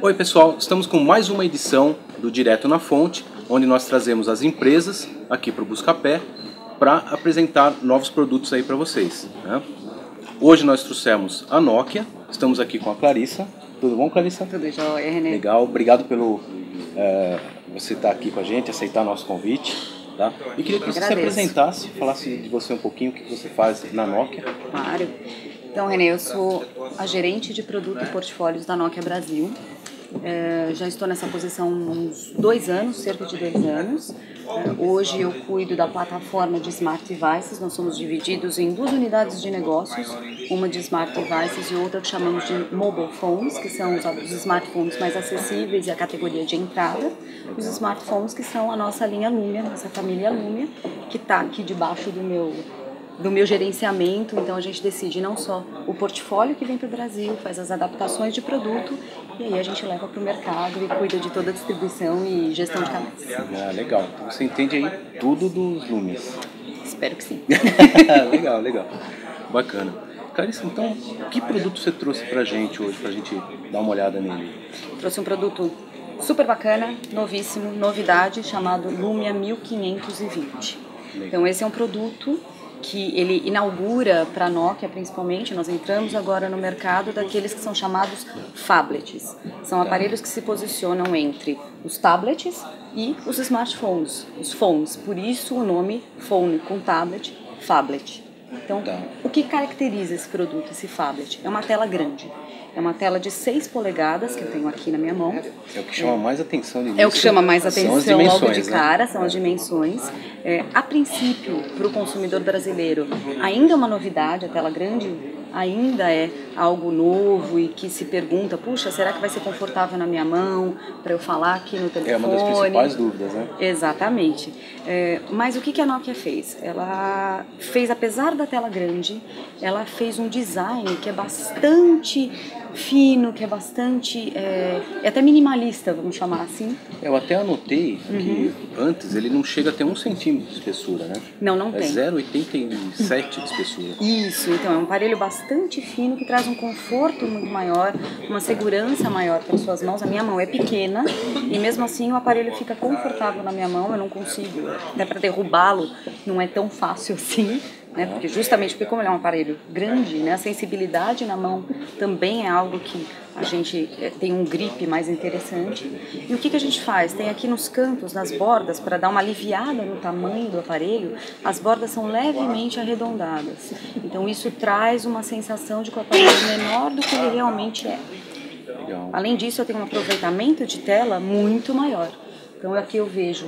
Oi pessoal, estamos com mais uma edição do Direto na Fonte, onde nós trazemos as empresas aqui para o Buscapé para apresentar novos produtos aí para vocês, né? Hoje nós trouxemos a Nokia, estamos aqui com a Clarissa. Tudo bom, Clarissa? Tudo jóia, René. Legal, obrigado pelo você estar aqui com a gente, aceitar nosso convite. Tá? E queria que você se apresentasse, falasse de você um pouquinho, o que você faz na Nokia. Claro. Então, René, eu sou a gerente de produto e portfólios da Nokia Brasil. Já estou nessa posição há uns 2 anos, cerca de 2 anos. Hoje eu cuido da plataforma de Smart Devices. Nós somos divididos em 2 unidades de negócios, uma de Smart Devices e outra que chamamos de Mobile Phones, que são os smartphones mais acessíveis e a categoria de entrada. Os smartphones que são a nossa linha Lumia, nossa família Lumia, que está aqui debaixo do meu gerenciamento. Então a gente decide não só o portfólio que vem para o Brasil, faz as adaptações de produto e aí a gente leva para o mercado e cuida de toda a distribuição e gestão de canais. Legal, então você entende aí tudo dos Lumias. Espero que sim. Legal, legal, bacana. Clarissa, então, que produto você trouxe pra gente hoje, pra gente dar uma olhada nele? Trouxe um produto super bacana, novíssimo, novidade, chamado Lumia 1520. Então esse é um produto que ele inaugura para a Nokia, principalmente. Nós entramos agora no mercado daqueles que são chamados phablets. São aparelhos que se posicionam entre os tablets e os smartphones, os phones. Por isso o nome phone com tablet, phablet. Então, o que caracteriza esse produto, esse phablet? É uma tela grande. É uma tela de 6 polegadas, que eu tenho aqui na minha mão. É o que chama mais atenção de É o que chama mais atenção logo de cara, né? São as dimensões. A princípio, para o consumidor brasileiro, ainda é uma novidade, a tela grande ainda é algo novo e que se pergunta, puxa, será que vai ser confortável na minha mão para eu falar aqui no telefone? É uma das principais dúvidas, né? Exatamente. Mas o que a Nokia fez? Ela fez, apesar da tela grande, ela fez um design que é bastante fino, que é bastante, até minimalista, vamos chamar assim. Eu até anotei que antes ele não chega a ter 1 centímetro de espessura, né? Não tem. É 0,87 de espessura. Isso, então é um aparelho bastante fino que traz um conforto muito maior, uma segurança maior para suas mãos. A minha mão é pequena e mesmo assim o aparelho fica confortável na minha mão, eu não consigo, até para derrubá-lo não é tão fácil assim. Né? Porque como ele é um aparelho grande, né, a sensibilidade na mão também é algo que a gente tem um grip mais interessante. E o que a gente faz? Tem aqui nos cantos, nas bordas, para dar uma aliviada no tamanho do aparelho, as bordas são levemente arredondadas. Então isso traz uma sensação de que o aparelho é menor do que ele realmente é. Legal. Além disso, eu tenho um aproveitamento de tela muito maior. Então aqui eu vejo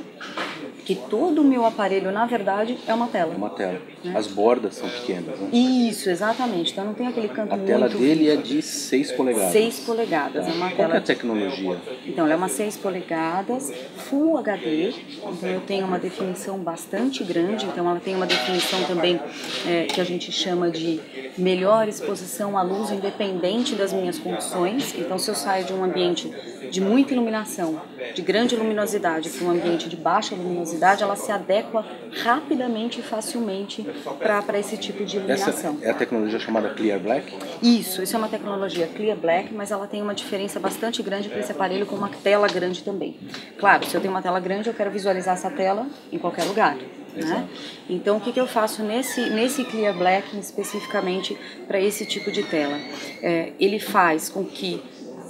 que todo o meu aparelho, na verdade, é uma tela. É uma tela. Né? As bordas são pequenas, né? Isso, exatamente. Então não tem aquele canto muito... A tela dele é de 6 polegadas. 6 polegadas. É uma Qual tela... que é a tecnologia? Então, ela é uma 6 polegadas, Full HD. Então eu tenho uma definição bastante grande. Então ela tem uma definição também que a gente chama de melhor exposição à luz independente das minhas condições. Então se eu saio de um ambiente de muita iluminação, de grande luminosidade, para um ambiente de baixa luminosidade, ela se adequa rapidamente e facilmente para esse tipo de iluminação. Essa é a tecnologia chamada Clear Black? Isso é uma tecnologia Clear Black, mas ela tem uma diferença bastante grande para esse aparelho com uma tela grande também. Claro, se eu tenho uma tela grande, eu quero visualizar essa tela em qualquer lugar. Né? Então, o que eu faço nesse Clear Black, especificamente para esse tipo de tela? Ele faz com que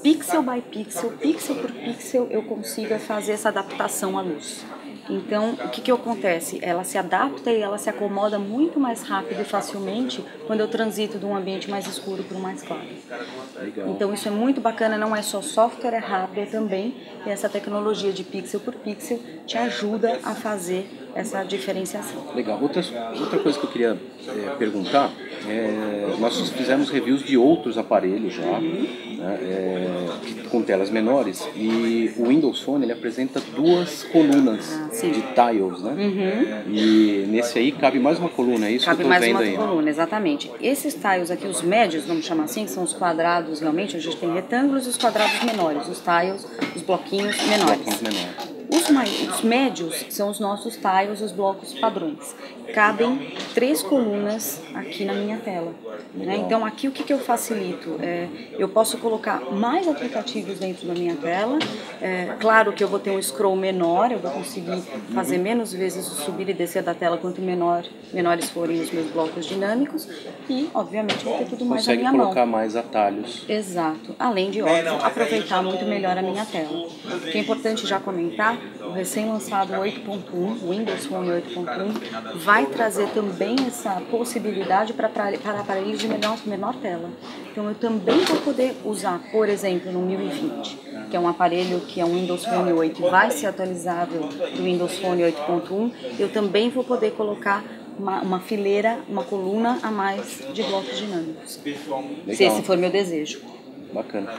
pixel by pixel, pixel por pixel, eu consiga fazer essa adaptação à luz. Então, o que acontece? Ela se adapta e ela se acomoda muito mais rápido e facilmente quando eu transito de um ambiente mais escuro para um mais claro. Legal. Então, isso é muito bacana, não é só software, é hardware também. E essa tecnologia de pixel por pixel te ajuda a fazer essa diferenciação. Legal. Outra coisa que eu queria perguntar, nós fizemos reviews de outros aparelhos já, né, com telas menores, e o Windows Phone ele apresenta 2 colunas de tiles, né? E nesse aí cabe mais uma coluna, é isso cabe que eu tô vendo aí? Cabe aí, mais uma coluna, exatamente. Esses tiles aqui, os médios, vamos chamar assim, que são os quadrados realmente, a gente tem retângulos e os quadrados menores, os tiles, os bloquinhos menores. Os médios são os nossos tiles, os blocos padrões. cabem 3 colunas aqui na minha tela. Né? Então aqui o que eu facilito? Eu posso colocar mais aplicativos dentro da minha tela. Claro que eu vou ter um scroll menor, eu vou conseguir fazer menos vezes o subir e descer da tela quanto menores forem os meus blocos dinâmicos. E, obviamente, vou ter tudo mais na minha mão. Consegue colocar mais atalhos. Exato. Além de, óbvio, aproveitar muito melhor a minha tela. O que é importante já comentar, o recém-lançado 8.1, o Windows Phone 8.1, vai trazer também essa possibilidade para aparelhos de menor tela. Então eu também vou poder usar, por exemplo, no 1020, que é um aparelho que é um Windows Phone 8 e vai ser atualizável do Windows Phone 8.1, eu também vou poder colocar uma fileira, uma coluna a mais de blocos dinâmicos. Legal. Se esse for meu desejo. Bacana.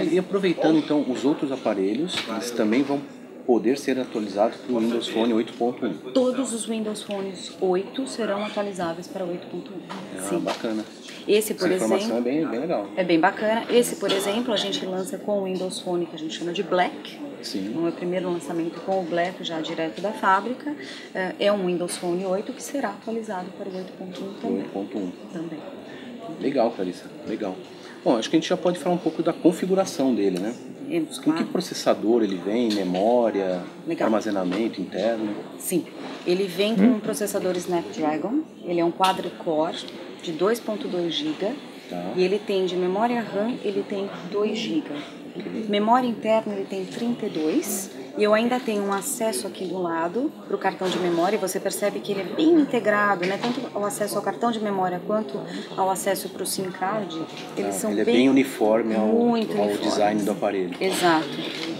E aproveitando então os outros aparelhos, eles também vão poder ser atualizados para o Windows Phone 8.1. Todos os Windows Phones 8 serão atualizáveis para o 8.1. Sim. Bacana. Esse, por Essa informação exemplo, é bem legal. É bem bacana. Esse, por exemplo, a gente lança com o Windows Phone que a gente chama de Black. Sim. Então, é o primeiro lançamento com o Black já direto da fábrica. É um Windows Phone 8 que será atualizado para o 8.1 também. 8.1. Também. Legal, Clarissa. Legal. Bom, acho que a gente já pode falar um pouco da configuração dele, né? Com que processador ele vem, memória, armazenamento interno? Sim, ele vem com um processador Snapdragon, ele é um quadra-core de 2.2 GB e ele tem de memória RAM, ele tem 2 GB. Memória interna ele tem 32 e eu ainda tenho um acesso aqui do lado para o cartão de memória e você percebe que ele é bem integrado, né? Tanto o acesso ao cartão de memória quanto ao acesso para o SIM card, eles são ele é bem uniforme ao design do aparelho. Exato.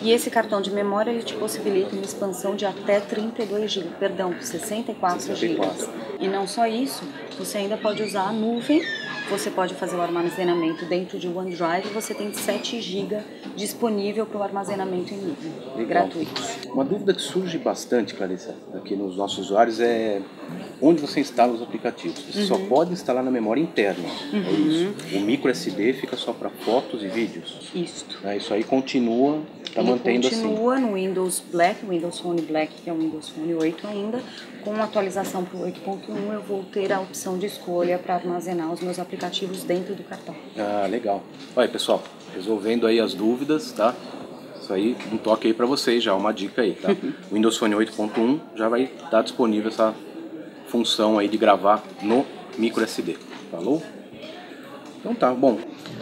E esse cartão de memória ele te possibilita uma expansão de até 32 GB, perdão, 64 GB. E não só isso, você ainda pode usar a nuvem. Você pode fazer o armazenamento dentro de OneDrive e você tem 7 GB disponível para o armazenamento em nuvem, gratuito. Uma dúvida que surge bastante, Clarissa, aqui nos nossos usuários é onde você instala os aplicativos. Você só pode instalar na memória interna, é isso? O micro SD fica só para fotos e vídeos? Isso aí continua, está mantendo assim? Continua no Windows Black, Windows Phone Black, que é o Windows Phone 8 ainda. Com a atualização para o 8.1 eu vou ter a opção de escolha para armazenar os meus aplicativos dentro do cartão. Legal. Olha, pessoal, resolvendo aí as dúvidas, tá? Isso aí, um toque aí para vocês já, uma dica aí, tá? O Windows Phone 8.1 já vai estar disponível essa função aí de gravar no micro SD, falou? Então tá, bom.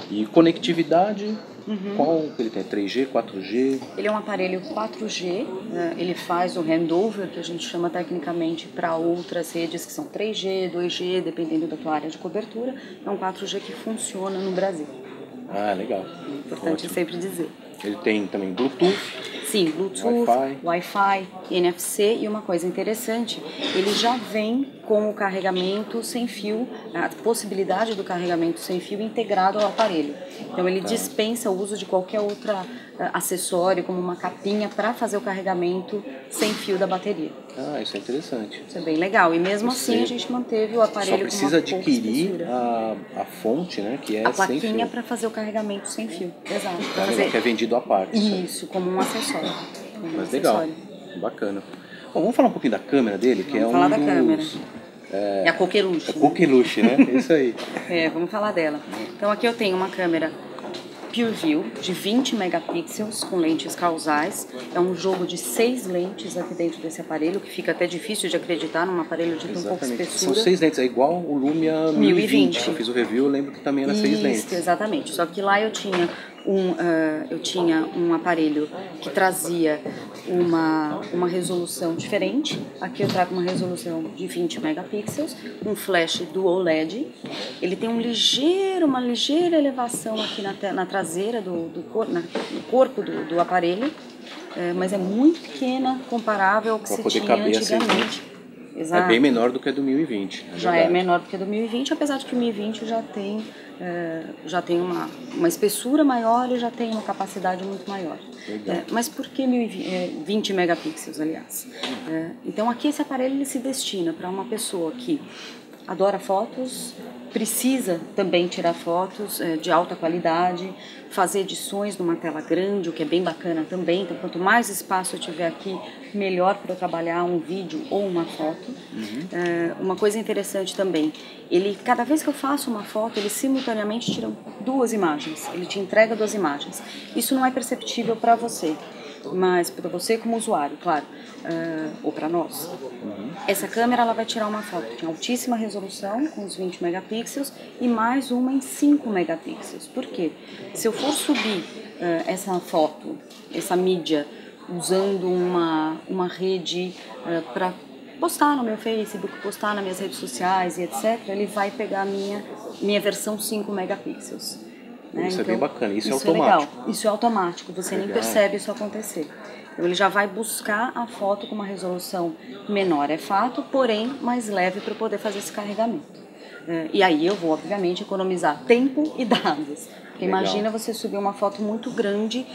E conectividade, qual que ele tem? 3G, 4G? Ele é um aparelho 4G, ele faz o handover, que a gente chama tecnicamente, para outras redes que são 3G, 2G, dependendo da tua área de cobertura. É um 4G que funciona no Brasil. Legal. Importante sempre dizer. Ele tem também Bluetooth? Sim, Bluetooth, Wi-Fi, NFC e uma coisa interessante, ele já vem com o carregamento sem fio, a possibilidade do carregamento sem fio integrado ao aparelho. Então ele dispensa o uso de qualquer outro acessório, como uma capinha, para fazer o carregamento sem fio da bateria. Isso é interessante. Isso é bem legal. E mesmo assim a gente manteve o aparelho com uma Só precisa adquirir a fonte, né, que é a sem fio. plaquinha para fazer o carregamento sem fio. Exato. Que é vendido à parte. Isso, como um acessório. Mas legal, bacana. Bom, vamos falar um pouquinho da câmera dele, que vamos falar da câmera. É a coqueluche. É coqueluche, né? Isso aí. Vamos falar dela. Então aqui eu tenho uma câmera PureView de 20 megapixels com lentes causais. É um jogo de 6 lentes aqui dentro desse aparelho, que fica até difícil de acreditar num aparelho de tão pouca espessura. São 6 lentes, é igual o Lumia 1020. Eu fiz o review, eu lembro que também era 6 lentes. Exatamente. Só que lá eu tinha um aparelho que trazia uma resolução diferente. Aqui eu trago uma resolução de 20 megapixels, um flash Dual LED. Ele tem uma ligeira elevação aqui na traseira no corpo do aparelho, mas é muito pequena comparável ao que se tinha antigamente. Exato. É bem menor do que a do 1020. Já é menor do que a do 1020, apesar de que o 1020 já tem uma espessura maior e já tem uma capacidade muito maior. Mas por que 20 megapixels, aliás? Então aqui esse aparelho ele se destina para uma pessoa que adora fotos, precisa também tirar fotos de alta qualidade, fazer edições numa tela grande, o que é bem bacana também. Então, quanto mais espaço eu tiver aqui, melhor para eu trabalhar um vídeo ou uma foto. Uma coisa interessante também, cada vez que eu faço uma foto, ele simultaneamente tira 2 imagens, ele te entrega 2 imagens. Isso não é perceptível para você, mas para você como usuário, claro, ou para nós. Essa câmera ela vai tirar uma foto de altíssima resolução, com os 20 megapixels, e mais uma em 5 megapixels. Por quê? Se eu for subir essa foto, essa mídia, usando uma rede para postar no meu Facebook, postar nas minhas redes sociais e etc., ele vai pegar a minha versão 5 megapixels. Isso então, é bem bacana, isso é automático. Legal. Isso é automático, você nem percebe isso acontecer. Então ele já vai buscar a foto com uma resolução menor, é fato, porém mais leve para poder fazer esse carregamento. E aí eu vou, obviamente, economizar tempo e dados. Porque imagina você subir uma foto muito grande,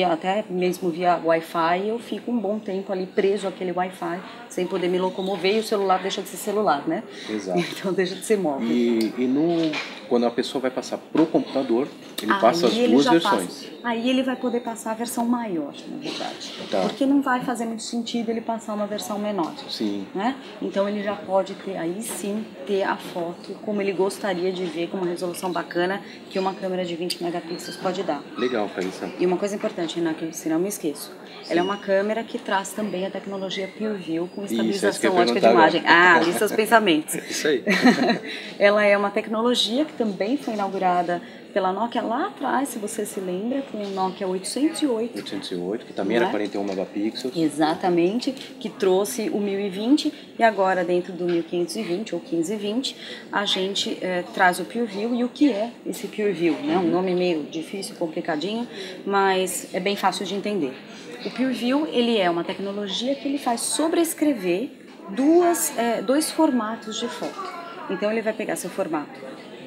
até mesmo via Wi-Fi, eu fico um bom tempo ali preso àquele Wi-Fi, sem poder me locomover, e o celular deixa de ser celular, né? Exato. Então deixa de ser móvel. Quando a pessoa vai passar pro computador, ele passa as 2 versões. Aí ele vai poder passar a versão maior, na verdade. Porque não vai fazer muito sentido ele passar uma versão menor. Sim. Né? Então ele já pode aí sim ter a foto como ele gostaria de ver, com uma resolução bacana que uma câmera de 20 megapixels pode dar. Legal, Clarissa. E uma coisa importante, Renan, que senão eu me esqueço. Sim. Ela é uma câmera que traz também a tecnologia PureView com estabilização ótica de imagem. Li seus pensamentos. Isso aí. Ela é uma tecnologia que também foi inaugurada pela Nokia lá atrás, se você se lembra, com o Nokia 808. 808, que também era 41 megapixels. Exatamente, que trouxe o 1020 e agora dentro do 1520 ou 1520 a gente traz o PureView. E o que é esse PureView? Né? Um nome meio difícil, complicadinho, mas é bem fácil de entender. O PureView ele é uma tecnologia que ele faz sobrescrever 2 formatos de foto. Então ele vai pegar seu formato,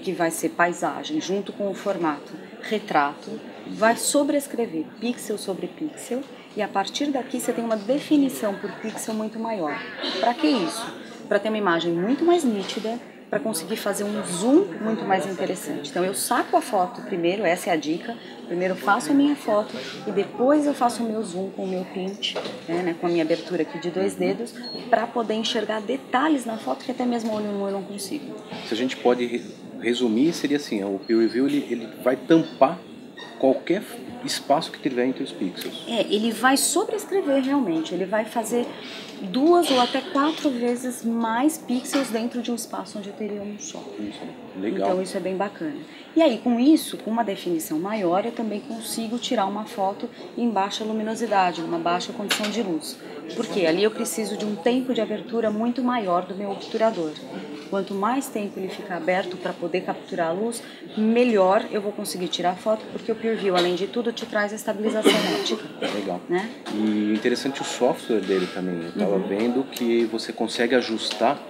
que vai ser paisagem, junto com o formato retrato, vai sobrescrever pixel sobre pixel, e a partir daqui você tem uma definição por pixel muito maior. Para que isso? Para ter uma imagem muito mais nítida, para conseguir fazer um zoom muito mais interessante. Então eu saco a foto primeiro, essa é a dica, primeiro eu faço a minha foto e depois eu faço o meu zoom com o meu pinch, com a minha abertura aqui de 2 dedos, para poder enxergar detalhes na foto que até mesmo olho nu eu não consigo. Se a gente pode resumir, seria assim, o PureView ele vai tampar qualquer espaço que tiver entre os pixels. Ele vai sobrescrever realmente, ele vai fazer 2 ou até 4 vezes mais pixels dentro de um espaço onde eu teria um só. Legal. Então isso é bem bacana. E aí com isso, com uma definição maior, eu também consigo tirar uma foto em baixa luminosidade, numa baixa condição de luz. Porque ali eu preciso de um tempo de abertura muito maior do meu obturador. Quanto mais tempo ele ficar aberto para poder capturar a luz, melhor eu vou conseguir tirar a foto, porque o PureView, além de tudo, te traz a estabilização ótica. Legal. Né? E interessante o software dele também. Eu estava vendo que você consegue ajustar,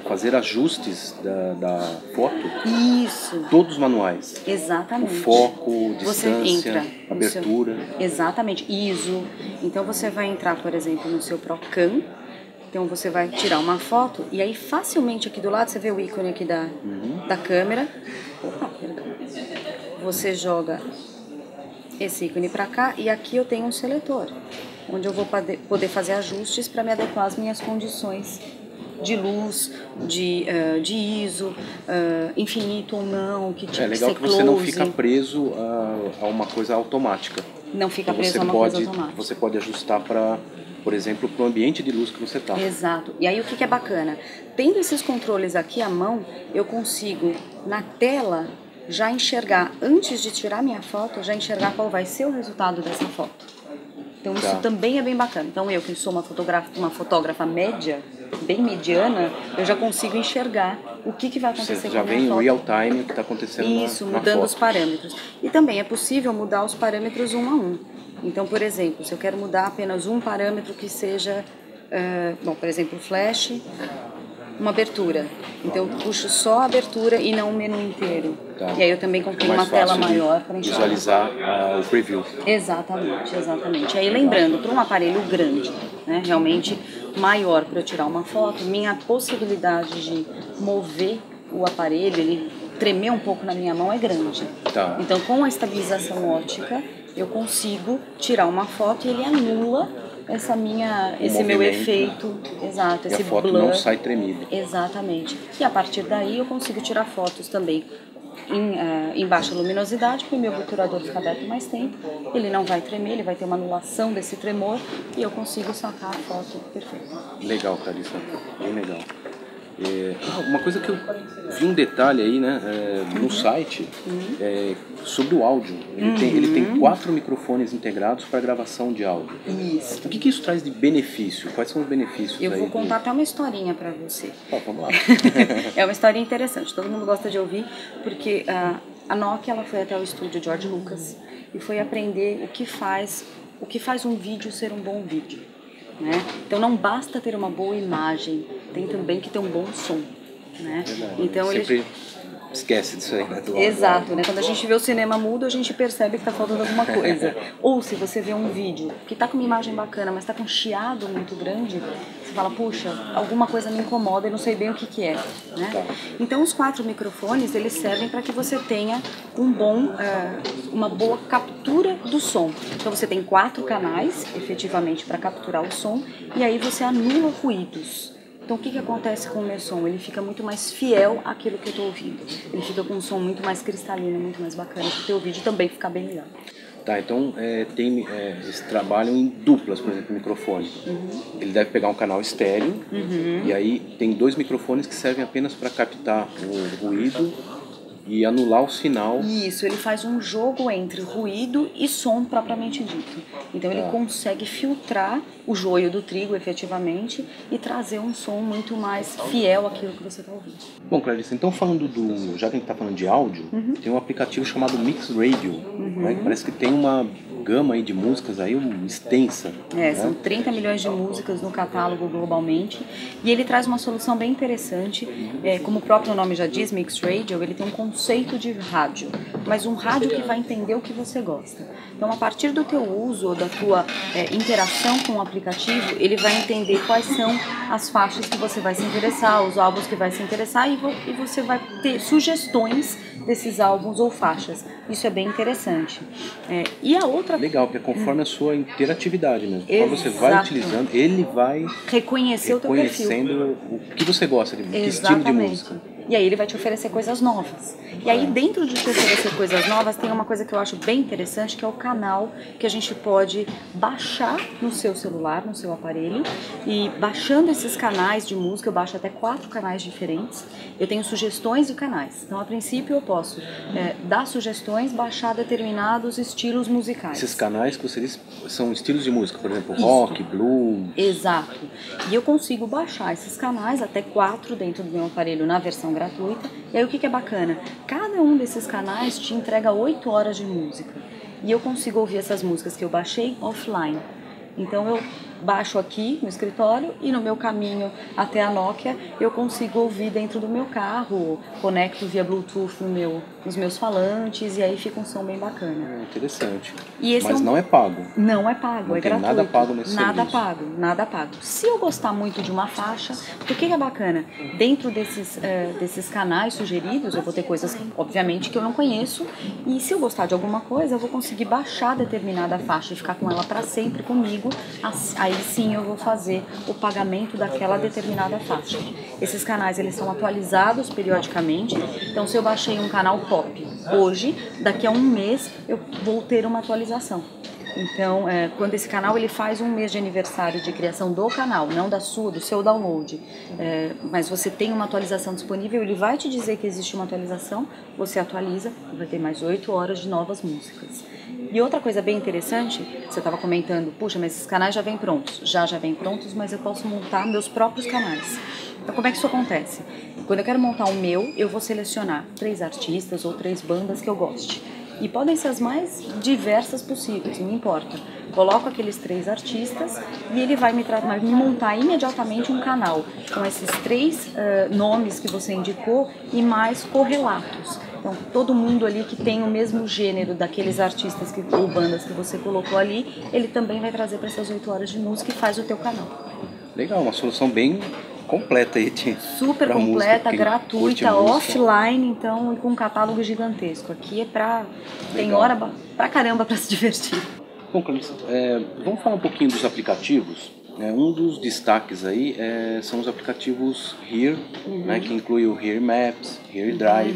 fazer ajustes da foto. Isso. Todos manuais. Exatamente. O foco, distância, abertura. Exatamente. ISO. Então você vai entrar, por exemplo, no seu Procam. Então você vai tirar uma foto e aí facilmente aqui do lado você vê o ícone aqui da câmera. Opa, perdão. Você joga esse ícone para cá e aqui eu tenho um seletor, onde eu vou poder fazer ajustes para me adequar às minhas condições de luz, de ISO, infinito ou não, que tipo de ser close. É legal que você não fica preso a uma coisa automática. Não fica preso a uma coisa automática. Você pode ajustar para, por exemplo, para o ambiente de luz que você está. Exato. E aí o que é bacana? Tendo esses controles aqui à mão, eu consigo, na tela, já enxergar, antes de tirar minha foto, já enxergar qual vai ser o resultado dessa foto. Então isso também é bem bacana. Então eu, que sou uma fotógrafa média, bem mediana, eu já consigo enxergar o que vai acontecer com a minha foto. Já vem em real time o que está acontecendo na foto. Isso, mudando os parâmetros. E também é possível mudar os parâmetros um a um. Então, por exemplo, se eu quero mudar apenas um parâmetro que seja, por exemplo, flash, uma abertura. Então eu puxo só a abertura e não o menu inteiro. Tá. E aí eu também coloquei uma tela maior para visualizar o preview. Exatamente, exatamente. Aí lembrando, para um aparelho grande, né, realmente maior para eu tirar uma foto, minha possibilidade de mover o aparelho, ele tremer um pouco na minha mão é grande. Tá. Então com a estabilização ótica eu consigo tirar uma foto e ele anula esse meu efeito, exato, esse a foto blur. Não sai tremida. Exatamente. E a partir daí eu consigo tirar fotos também em baixa luminosidade, porque o meu obturador fica aberto mais tempo, ele não vai tremer, ele vai ter uma anulação desse tremor e eu consigo sacar a foto perfeita. Legal, Clarissa, bem legal. Uma coisa que eu vi um detalhe aí, né, no site, sobre o áudio. Ele tem 4 microfones integrados para gravação de áudio. Isso. O que isso traz de benefício? Quais são os benefícios? Eu vou contar até uma historinha para você. Vamos lá. É uma história interessante, todo mundo gosta de ouvir, porque a Nokia ela foi até o estúdio George Lucas e foi aprender o que faz um vídeo ser um bom vídeo. Né? Então não basta ter uma boa imagem, tem também que ter um bom som, né? Então sempre esquece disso aí, né? Exato, né? Quando a gente vê o cinema mudo, a gente percebe que está faltando alguma coisa. Ou se você vê um vídeo que está com uma imagem bacana, mas está com um chiado muito grande, você fala, puxa, alguma coisa me incomoda e não sei bem o que é, né? Tá. Então os 4 microfones, eles servem para que você tenha uma boa captura do som. Então você tem 4 canais, efetivamente, para capturar o som, e aí você anula ruídos. Então o que acontece com o meu som? Ele fica muito mais fiel àquilo que eu estou ouvindo. Ele fica com um som muito mais cristalino, muito mais bacana, para o teu vídeo também ficar bem legal. Tá, então eles trabalham em duplas, por exemplo, o microfone. Ele deve pegar um canal estéreo, e aí tem 2 microfones que servem apenas para captar o ruído e anular o sinal. Isso, ele faz um jogo entre ruído e som propriamente dito. Então ele consegue filtrar o joio do trigo, efetivamente, e trazer um som muito mais fiel àquilo que você está ouvindo. Bom, Clarissa, então falando já que a gente está falando de áudio, tem um aplicativo chamado Mix Radio, né? Parece que tem uma gama aí de músicas aí extensa. Né? São 30 milhões de músicas no catálogo globalmente, e ele traz uma solução bem interessante, como o próprio nome já diz, Mix Radio, ele tem um conceito de rádio, mas um rádio que vai entender o que você gosta. Então, a partir do teu uso ou da tua interação com o aplicativo, ele vai entender quais são as faixas que você vai se interessar, os álbuns que vai se interessar, e você vai ter sugestões desses álbuns ou faixas. Isso é bem interessante. E a outra... Legal, porque é conforme a sua interatividade mesmo. Quando você vai utilizando, ele vai reconhecer o teu perfil. Reconhecendo o que você gosta, que estilo de música. E aí ele vai te oferecer coisas novas. E aí dentro de te oferecer coisas novas, tem uma coisa que eu acho bem interessante, que é o canal que a gente pode baixar no seu celular, no seu aparelho. E baixando esses canais de música, eu baixo até 4 canais diferentes. Eu tenho sugestões de canais. Então, a princípio, eu posso dar sugestões, baixar determinados estilos musicais. Esses canais que você diz são estilos de música, por exemplo, rock, blues. Exato. E eu consigo baixar esses canais, até 4 dentro do meu aparelho, na versão gratuita. E aí o que é bacana? Cada um desses canais te entrega 8 horas de música. E eu consigo ouvir essas músicas que eu baixei offline. Então eu baixo aqui no escritório e no meu caminho até a Nokia eu consigo ouvir dentro do meu carro, conecto via Bluetooth nos meus falantes e aí fica um som bem bacana. Interessante. E esse Mas não é pago. Não é pago, não é tem gratuito. Nada pago nesse serviço. Nada pago. Se eu gostar muito de uma faixa, o que é bacana? Dentro desses canais sugeridos, eu vou ter coisas, obviamente, que eu não conheço, e se eu gostar de alguma coisa, eu vou conseguir baixar determinada faixa e ficar com ela para sempre comigo. Aí sim eu vou fazer o pagamento daquela determinada faixa. Esses canais eles são atualizados periodicamente, então se eu baixei um canal pop hoje, daqui a um mês eu vou ter uma atualização. Então, quando esse canal ele faz um mês de aniversário de criação do canal, não do seu download, mas você tem uma atualização disponível, ele vai te dizer que existe uma atualização, você atualiza e vai ter mais 8 horas de novas músicas. E outra coisa bem interessante, você estava comentando, puxa, mas esses canais já vêm prontos. Já vêm prontos, mas eu posso montar meus próprios canais. Então, como é que isso acontece? Quando eu quero montar o meu, eu vou selecionar 3 artistas ou 3 bandas que eu goste. E podem ser as mais diversas possíveis, não importa. Coloco aqueles 3 artistas e ele vai me montar imediatamente um canal com esses 3 nomes que você indicou e mais correlatos. Então, todo mundo ali que tem o mesmo gênero daqueles artistas ou bandas que você colocou ali, ele também vai trazer para essas 8 horas de música e faz o teu canal. Legal, uma solução bem completa aí. Super completa, música, gratuita, offline, então, e com um catálogo gigantesco. Aqui é tem hora pra caramba para se divertir. Bom, Clarice, vamos falar um pouquinho dos aplicativos. Um dos destaques aí são os aplicativos Here, né, que inclui o Here Maps, Here Drive.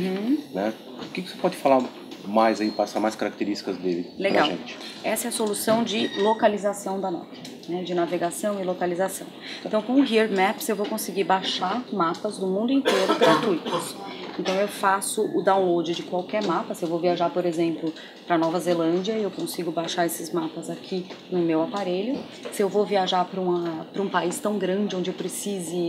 Né? O que você pode falar mais aí, passar mais características dele pra gente? Essa é a solução de localização da Nokia, né, de navegação e localização. Então, com o Here Maps eu vou conseguir baixar mapas do mundo inteiro gratuitos. Então eu faço o download de qualquer mapa. Se eu vou viajar, por exemplo, para Nova Zelândia, eu consigo baixar esses mapas aqui no meu aparelho. Se eu vou viajar para um país tão grande onde eu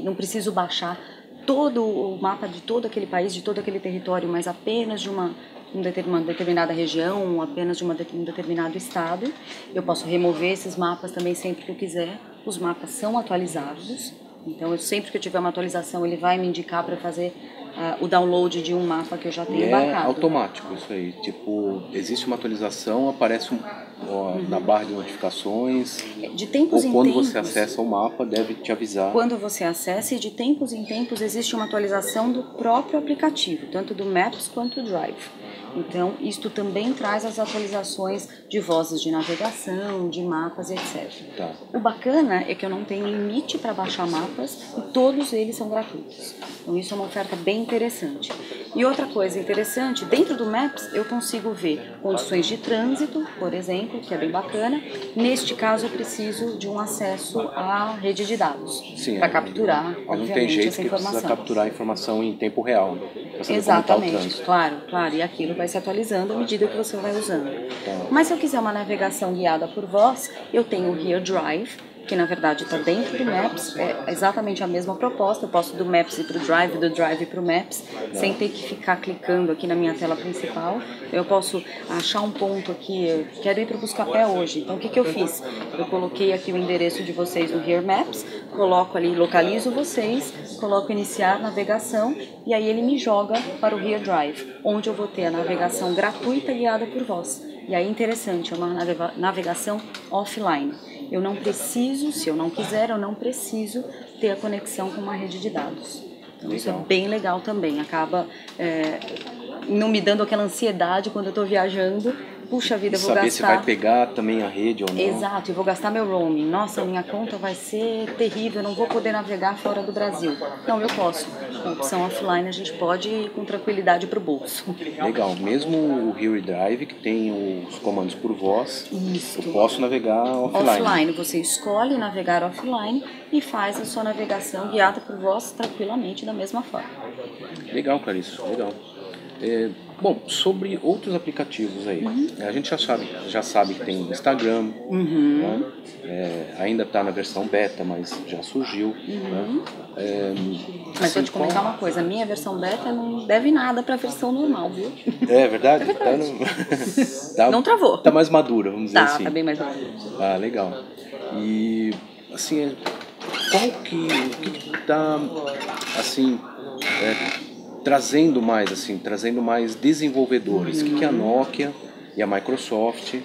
não preciso baixar todo o mapa de todo aquele país, de todo aquele território, mas apenas de uma determinada região, apenas de um determinado estado, eu posso remover esses mapas também sempre que eu quiser. Os mapas são atualizados. Então, sempre que eu tiver uma atualização, ele vai me indicar para fazer o download de um mapa que eu já tenho embarcado. É automático isso aí. Tipo, existe uma atualização, aparece na barra de notificações. De tempos em quando tempos, você acessa o mapa, deve te avisar. Quando você acessa, e de tempos em tempos existe uma atualização do próprio aplicativo, tanto do Maps quanto do Drive. Então, isto também traz as atualizações de vozes de navegação, de mapas, etc. Tá. O bacana é que eu não tenho limite para baixar mapas e todos eles são gratuitos. Então, isso é uma oferta bem interessante. E outra coisa interessante, dentro do Maps eu consigo ver condições de trânsito, por exemplo, que é bem bacana. Neste caso, eu preciso de um acesso à rede de dados para capturar, mas obviamente, não tem jeito essa que informação. precisa capturar a informação em tempo real. Exatamente, claro. E aquilo vai se atualizando à medida que você vai usando. Mas se eu quiser uma navegação guiada por voz, eu tenho o Here Drive, que na verdade está dentro do Maps, é exatamente a mesma proposta. Eu posso do Maps ir para o Drive, do Drive para o Maps, sem ter que ficar clicando aqui na minha tela principal. Eu posso achar um ponto aqui, eu quero ir para o Buscapé hoje, então o que eu fiz? Eu coloquei aqui o endereço de vocês no Here Maps, coloco ali, localizo vocês, coloco iniciar navegação e aí ele me joga para o Here Drive, onde eu vou ter a navegação gratuita guiada por voz. E aí interessante, é uma navegação offline. Eu não preciso, se eu não quiser, eu não preciso ter a conexão com uma rede de dados. Então isso é bem legal também, acaba não me dando aquela ansiedade quando eu estou viajando. Puxa vida, eu vou gastar... Saber se vai pegar também a rede ou não. Exato, eu vou gastar meu roaming. Nossa, minha conta vai ser terrível, eu não vou poder navegar fora do Brasil. Não, eu posso. Com a opção offline a gente pode ir com tranquilidade para o bolso. Legal, mesmo o Here Drive, que tem os comandos por voz, eu posso navegar offline. Offline, você escolhe navegar offline e faz a sua navegação guiada por voz tranquilamente da mesma forma. Legal, Clarice, legal. Bom, sobre outros aplicativos aí, a gente já sabe que tem o Instagram, né? Ainda está na versão beta, mas já surgiu. Né? Mas vou te comentar uma coisa, a minha versão beta não deve nada para a versão normal, viu? É verdade? É verdade. Não travou. Está mais madura, vamos dizer assim. Está bem mais madura. Ah, legal. E, assim, o que está, assim... trazendo mais desenvolvedores. O que a Nokia e a Microsoft,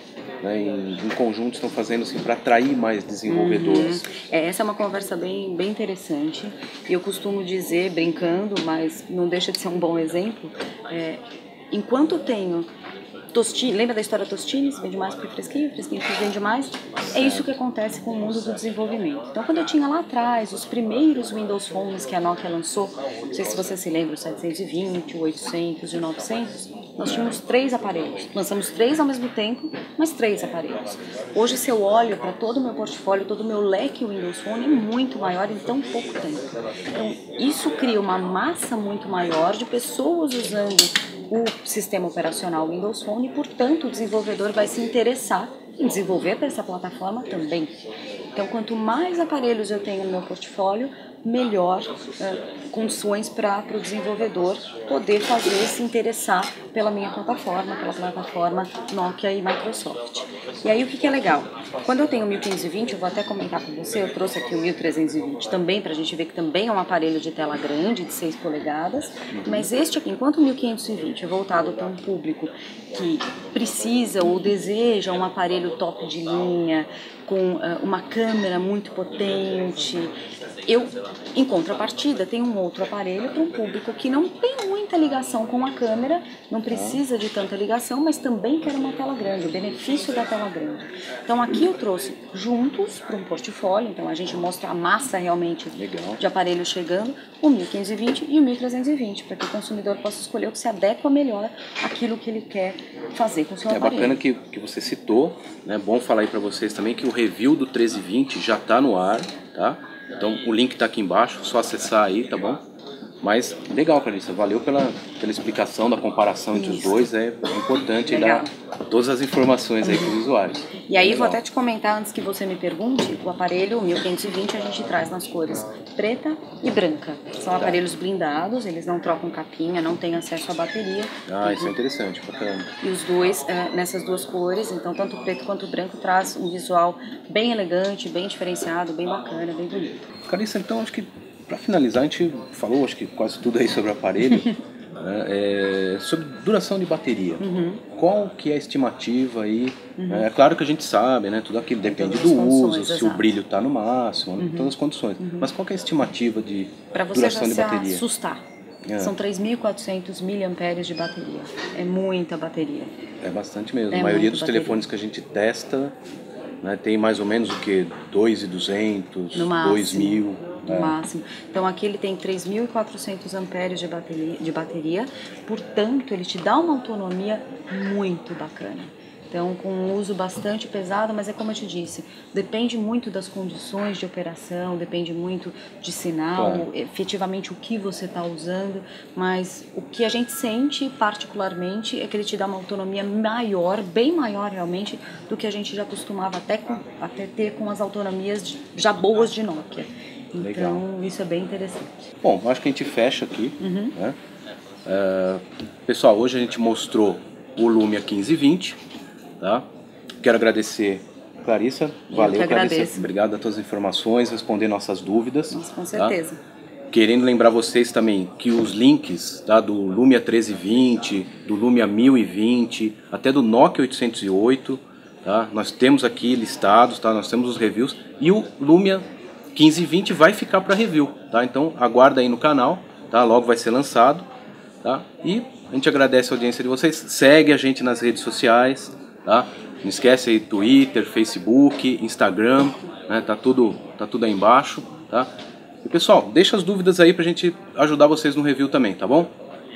né, em conjunto estão fazendo assim, para atrair mais desenvolvedores? Essa é uma conversa bem interessante. Eu costumo dizer, brincando, mas não deixa de ser um bom exemplo, enquanto eu tenho Tostines, lembra da história Tostines? Vende mais porque fresquinho que vende mais. É isso que acontece com o mundo do desenvolvimento. Então, quando eu tinha lá atrás os primeiros Windows Phones que a Nokia lançou, não sei se você se lembra, o 720, o 800 e o 900, nós tínhamos 3 aparelhos. Lançamos 3 ao mesmo tempo, mas 3 aparelhos. Hoje, se eu olho para todo o meu portfólio, todo o meu leque Windows Phone, é muito maior em tão pouco tempo. Então, isso cria uma massa muito maior de pessoas usando o sistema operacional Windows Phone e, portanto, o desenvolvedor vai se interessar em desenvolver para essa plataforma também. Então, quanto mais aparelhos eu tenho no meu portfólio, melhor condições para o desenvolvedor poder se interessar pela minha plataforma, pela plataforma Nokia e Microsoft. E aí, o que é legal? Quando eu tenho o 1520, eu vou até comentar com você, eu trouxe aqui o 1320 também, pra gente ver que também é um aparelho de tela grande, de 6 polegadas, mas este aqui, enquanto o 1520 é voltado para um público que precisa ou deseja um aparelho top de linha, com uma câmera muito potente, eu, em contrapartida, tenho um outro aparelho para um público que não tem muita ligação com a câmera, não precisa de tanta ligação, mas também quer uma tela grande, o benefício da tela grande. Então aqui eu trouxe juntos para um portfólio, então a gente mostra a massa realmente de aparelho chegando, o 1520 e o 1320, para que o consumidor possa escolher o que se adequa melhor àquilo que ele quer fazer com o seu aparelho. É bacana que você citou, né? Bom falar aí para vocês também que o review do 1320 já está no ar, tá? Então o link está aqui embaixo, só acessar aí, tá bom? Mas legal, Clarissa, valeu pela explicação da comparação entre os dois, é importante dar todas as informações aí para os usuários. E aí vou até te comentar, antes que você me pergunte, o aparelho 1520 a gente traz nas cores preta e branca. São aparelhos blindados, eles não trocam capinha, não tem acesso à bateria. Ah, isso é interessante, bacana. E os dois, nessas duas cores, então tanto o preto quanto o branco, traz um visual bem elegante, bem diferenciado, bem bacana, bem bonito. Clarissa, então acho que para finalizar, a gente falou acho que quase tudo aí sobre o aparelho, né, sobre duração de bateria. Qual que é a estimativa aí? É claro que a gente sabe, né, tudo aquilo depende do uso, se o brilho está no máximo, todas as condições. Mas qual que é a estimativa de duração de bateria? Para você já se assustar, são 3.400 mAh de bateria. É muita bateria. É bastante mesmo. A maioria dos telefones que a gente testa, né, tem mais ou menos o que? 2.200, 2.000. No máximo. Então aqui ele tem 3.400 amperes de bateria, portanto ele te dá uma autonomia muito bacana. Então com um uso bastante pesado, mas é como eu te disse, depende muito das condições de operação, depende muito de sinal, efetivamente o que você está usando, mas o que a gente sente particularmente é que ele te dá uma autonomia maior, bem maior realmente, do que a gente já costumava até ter com as autonomias já boas de Nokia. Então, isso é bem interessante. Bom, acho que a gente fecha aqui. Né? Pessoal, hoje a gente mostrou o Lumia 1520. Tá? Quero agradecer, Clarissa. Valeu, Clarissa. Obrigado a todas as informações, responder nossas dúvidas. Nossa, com certeza. Tá? Querendo lembrar vocês também que os links, tá, do Lumia 1320, do Lumia 1020, até do Nokia 808, tá? Nós temos aqui listados, tá? Nós temos os reviews. E o Lumia 1520 vai ficar para review, tá? Então aguarda aí no canal, tá? Logo vai ser lançado, tá? E a gente agradece a audiência de vocês. Segue a gente nas redes sociais, tá? Não esquece aí Twitter, Facebook, Instagram, né? Tá tudo aí embaixo, tá? E pessoal, deixa as dúvidas aí pra gente ajudar vocês no review também, tá bom?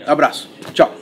Abraço, tchau!